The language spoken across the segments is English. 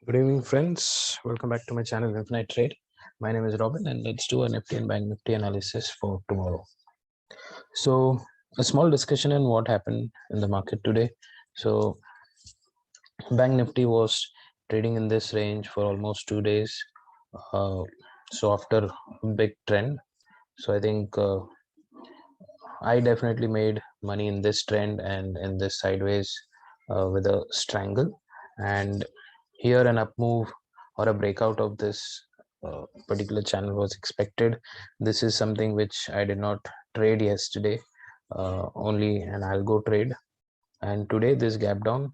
Good evening, friends. Welcome back to my channel, Intraday Trade. My name is Robin, and let's do a Nifty and Bank Nifty analysis for tomorrow. So, a small discussion on what happened in the market today. So, Bank Nifty was trading in this range for almost 2 days. Uh, so, after a big trend, so I think I definitely made money in this trend and in this sideways with a strangle. And here an up move or a breakout of this particular channel was expected. This is something which I did not trade yesterday, only an algo trade. And today this gap down,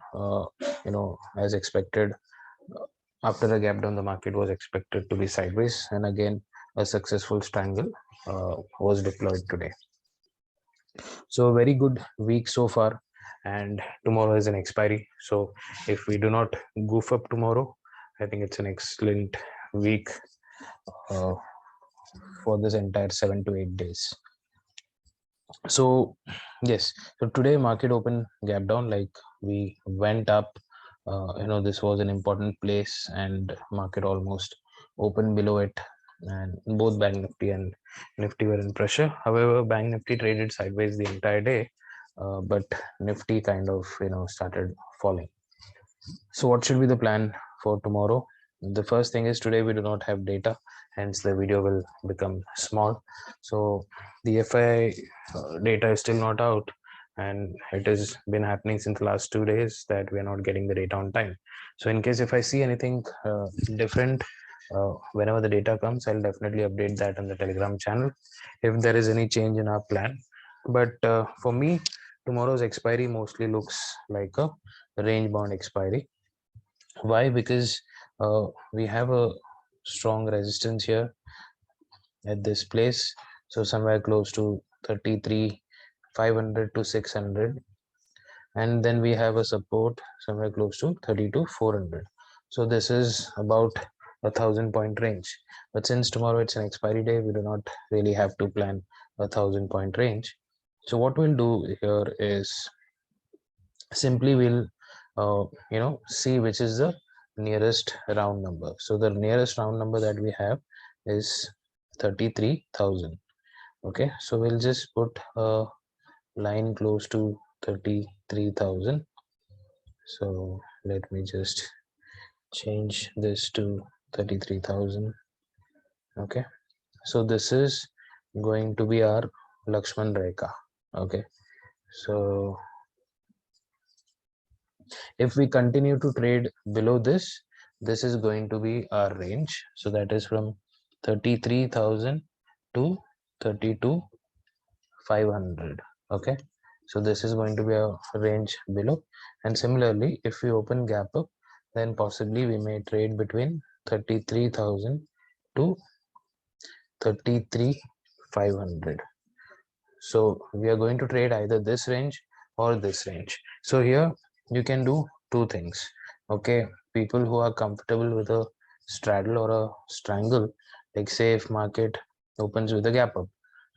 as expected, after a gap down, the market was expected to be sideways. And again, a successful strangle was deployed today. So a very good week so far, and tomorrow is an expiry. So if we do not goof up tomorrow, I think it's an excellent week uh, for this entire 7 to 8 days. So yes, so today market open gap down, like we went up. This was an important place, and market almost opened below it, and both Bank Nifty and Nifty were in pressure. However, Bank Nifty traded sideways the entire day, but Nifty kind of started falling. So what should be the plan for tomorrow? The first thing is today we do not have data, hence the video will become small. So the FI data is still not out, and it has been happening since the last 2 days that we are not getting the data on time. So in case if I see anything different whenever the data comes, I'll definitely update that on the Telegram channel if there is any change in our plan. But for me, tomorrow's expiry mostly looks like a range bound expiry. Why? Because we have a strong resistance here at this place, so somewhere close to 33,500 to 600, and then we have a support somewhere close to 32,400. So this is about 1,000 point range. But since tomorrow it's an expiry day, we do not really have to plan 1,000 point range. So what we'll do here is simply we'll see which is the nearest round number. So the nearest round number that we have is 33,000. Okay, so we'll just put a line close to 33,000. So let me just change this to 33,000. Okay, so this is going to be our Lakshman Rekha. Okay, so if we continue to trade below this, this is going to be our range. So that is from 33,000 to 32,500. Okay, so this is going to be a range below. And similarly, if we open gap up, then possibly we may trade between 33,000 to 33,500. So we are going to trade either this range or this range. So here you can do two things. Okay, people who are comfortable with a straddle or a strangle, like say if market opens with a gap up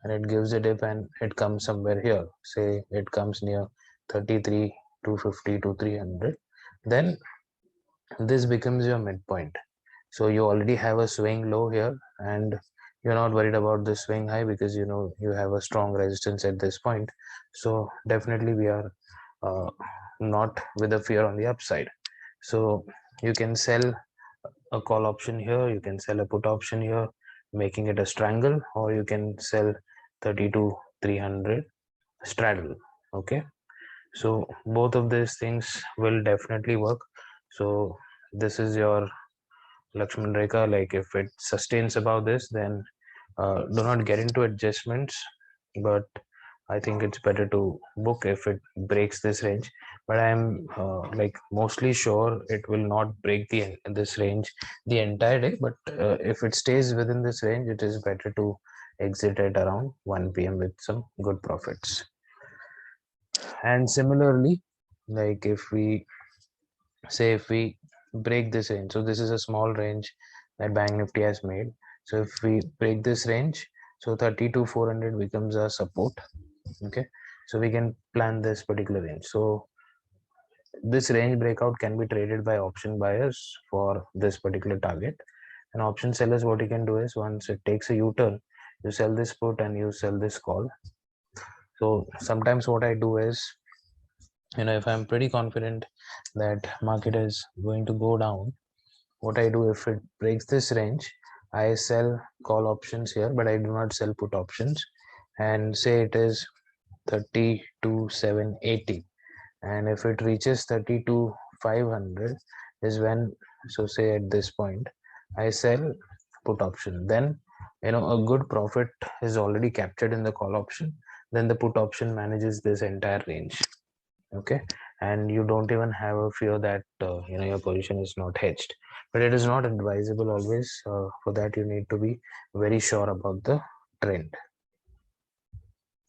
and it gives a dip and it comes somewhere here, say it comes near 33, 250 to 300, then this becomes your midpoint. So you already have a swing low here, and you're not worried about the swing high because you have a strong resistance at this point. So definitely we are not with a fear on the upside. So you can sell a call option here, you can sell a put option here, making it a strangle, or you can sell 32,300 straddle. Okay, so both of these things will definitely work. So this is your Lakshman Rekha. Like if it sustains above this, then do not get into adjustments, but I think it's better to book if it breaks this range. But I'm like mostly sure it will not break this range the entire day. But if it stays within this range, it is better to exit at around 1 p.m. with some good profits. And similarly, like if we break this range, so this is a small range that Bank Nifty has made. So if we break this range, so 32,400 becomes a support. Okay, so we can plan this particular range. So this range breakout can be traded by option buyers for this particular target, and option sellers, what you can do is once it takes a U-turn, you sell this put and you sell this call. So sometimes what I do is, if I'm pretty confident that market is going to go down, what I do, if it breaks this range, I sell call options here, but I do not sell put options. And say it is 32,780, and if it reaches 32,500 is when, so say at this point I sell put option, then a good profit is already captured in the call option. Then the put option manages this entire range. Okay, and you don't even have a fear that your position is not hedged, but it is not advisable always. For that, you need to be very sure about the trend.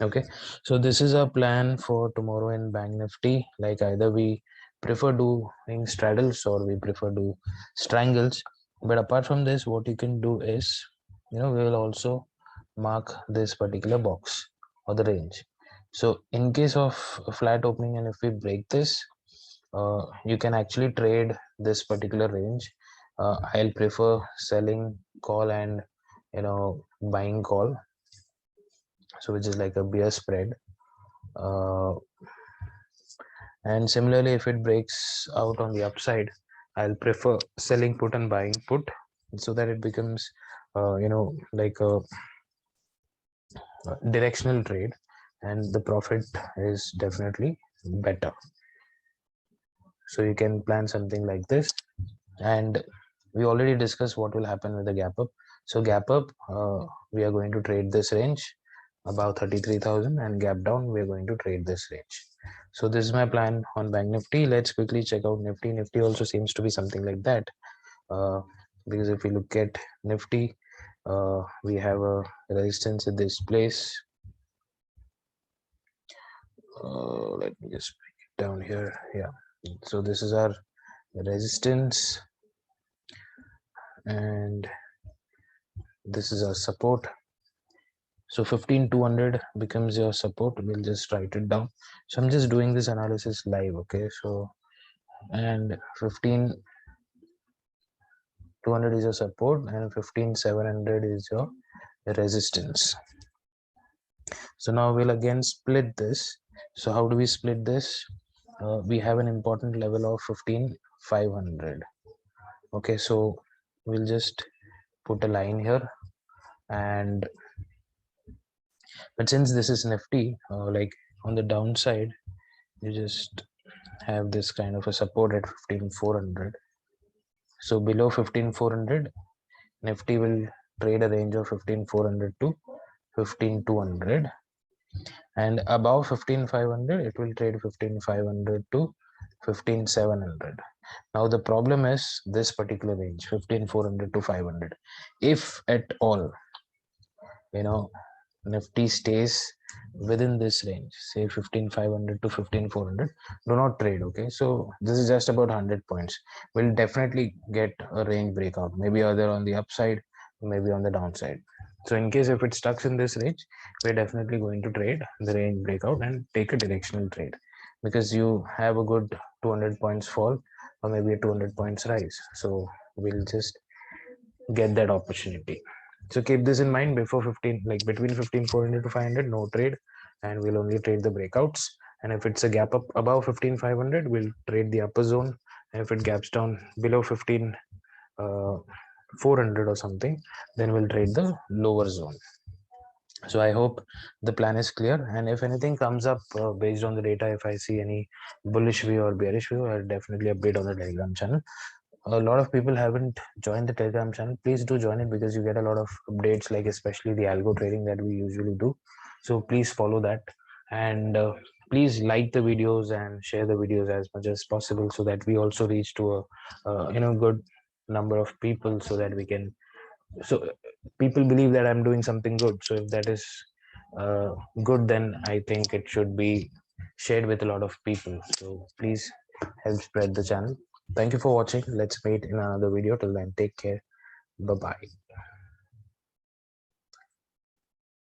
Okay, so this is our plan for tomorrow in Bank Nifty. Like, either we prefer doing straddles or we prefer do strangles, but apart from this, what you can do is, we will also mark this particular box or the range. So in case of a flat opening, and if we break this, you can actually trade this particular range. I'll prefer selling call and buying call, so which is like a bear spread. And similarly, if it breaks out on the upside, I'll prefer selling put and buying put, so that it becomes like a directional trade, and the profit is definitely better. So you can plan something like this. And we already discussed what will happen with the gap up. So gap up, we are going to trade this range about 33,000, and gap down, we are going to trade this range. So this is my plan on Bank Nifty. Let's quickly check out Nifty. Nifty also seems to be something like that, because if we look at Nifty, we have a resistance at this place. Let me just break it down here. Yeah, so this is our resistance, and this is our support. So 15,200 becomes your support. We'll just write it down. So I'm just doing this analysis live. Okay, so, and 15,200 is your support, and 15,700 is your resistance. So now we'll again split this. So how do we split this? We have an important level of 15,500. Okay, so we'll just put a line here, and but since this is Nifty, like on the downside, you just have this kind of a support at 15,400. So below 15,400, Nifty will trade a range of 15,400 to 15,200, and above 15,500, it will trade 15,500 to 15,700. Now the problem is this particular range, 15,400 to 500. If at all, Nifty stays within this range, say 15,500 to 15,400, do not trade. Okay, so this is just about 100 points. We'll definitely get a range breakout, maybe either on the upside, maybe on the downside. So in case if it stuck in this range, we're definitely going to trade the range breakout and take a directional trade, because you have a good 200 points fall or maybe a 200 points rise. So we'll just get that opportunity. So keep this in mind. Before 15, like between 15,400 to 500, no trade, and we'll only trade the breakouts. And if it's a gap up above 15,500, we'll trade the upper zone. And if it gaps down below 15,400 or something, then we'll trade the lower zone. So I hope the plan is clear, and if anything comes up based on the data, if I see any bullish view or bearish view, I'll definitely update on the Telegram channel. A lot of people haven't joined the Telegram channel. Please do join it, because you get a lot of updates, like especially the algo trading that we usually do. So please follow that, and please like the videos and share the videos as much as possible, so that we also reach to a good number of people, so that we can, so people believe that I'm doing something good. So if that is good, then I think it should be shared with a lot of people. So please help spread the channel. Thank you for watching. Let's meet in another video. Till then, take care. Bye bye.